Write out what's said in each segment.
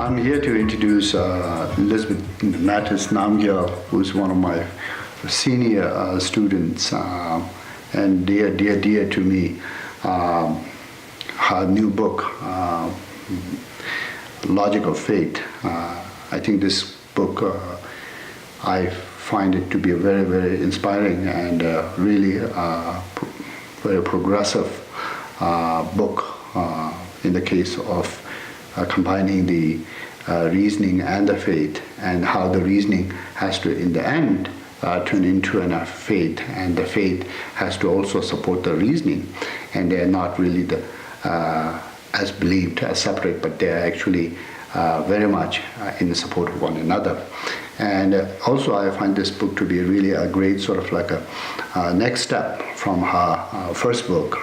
I'm here to introduce Elizabeth Mattis-Namgyel, who's one of my senior students and dear to me. Her new book, Logic of Faith. I think this book, I find it to be a very, very inspiring and really very progressive book in the case of combining the reasoning and the faith, and how the reasoning has to, in the end, turn into a faith, and the faith has to also support the reasoning, and they're not really as believed as separate, but they're actually very much in support of one another. And also I find this book to be really a great sort of like a next step from her first book,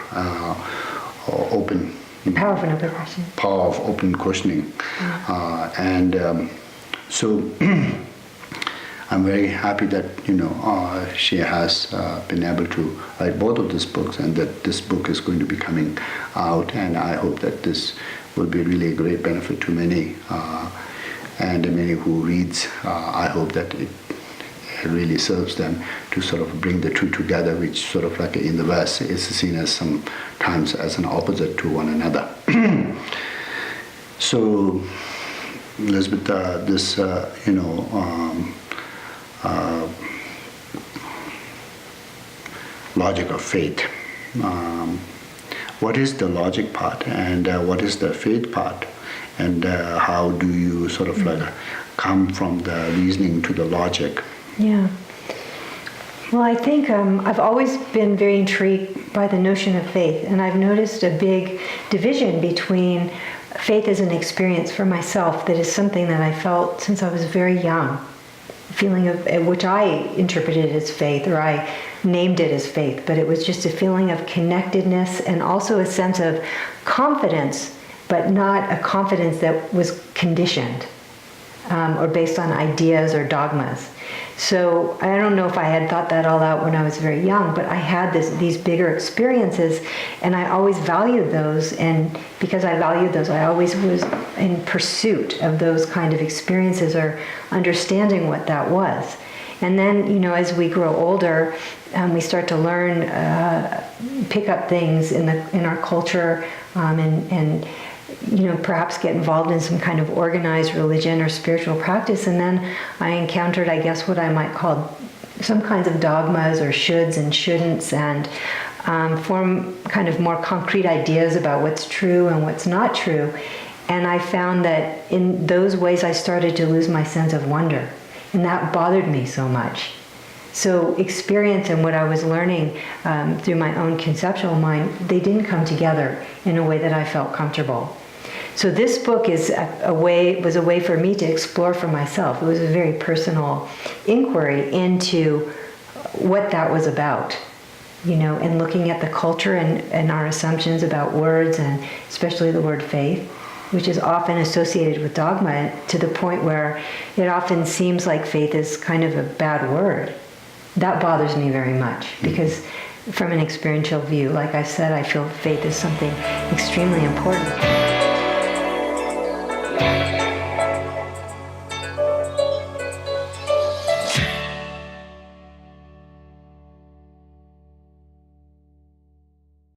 Power of an Open Question. Power of Open Questioning. So I'm very happy that she has been able to write both of these books, and that this book is going to be coming out, and I hope that this will be really a great benefit to many, and many who reads. I hope that it really serves them to sort of bring the two together, which sort of like in the West is seen as sometimes as an opposite to one another. So, Elizabeth, this logic of faith. What is the logic part, and what is the faith part, and how do you sort of like come from the reasoning to the logic? Yeah. Well, I think I've always been very intrigued by the notion of faith, and I've noticed a big division between faith as an experience for myself that is something that I felt since I was very young, feeling of which I interpreted as faith, or I named it as faith, but it was just a feeling of connectedness and also a sense of confidence, but not a confidence that was conditioned or based on ideas or dogmas. So I don't know if I had thought that all out when I was very young, but I had these bigger experiences, and I always valued those, and because I valued those, I always was in pursuit of those kind of experiences or understanding what that was. And then, as we grow older, we start to learn, pick up things in our culture, and perhaps get involved in some kind of organized religion or spiritual practice. And then I encountered, I guess, what I might call some kinds of dogmas or shoulds and shouldn'ts, and form kind of more concrete ideas about what's true and what's not true. And I found that in those ways I started to lose my sense of wonder. And that bothered me so much. So experience and what I was learning through my own conceptual mind, they didn't come together in a way that I felt comfortable. So this book was a way for me to explore for myself. It was a very personal inquiry into what that was about, and looking at the culture and our assumptions about words, and especially the word faith, which is often associated with dogma, to the point where it often seems like faith is kind of a bad word. That bothers me very much, because from an experiential view, like I said, I feel faith is something extremely important.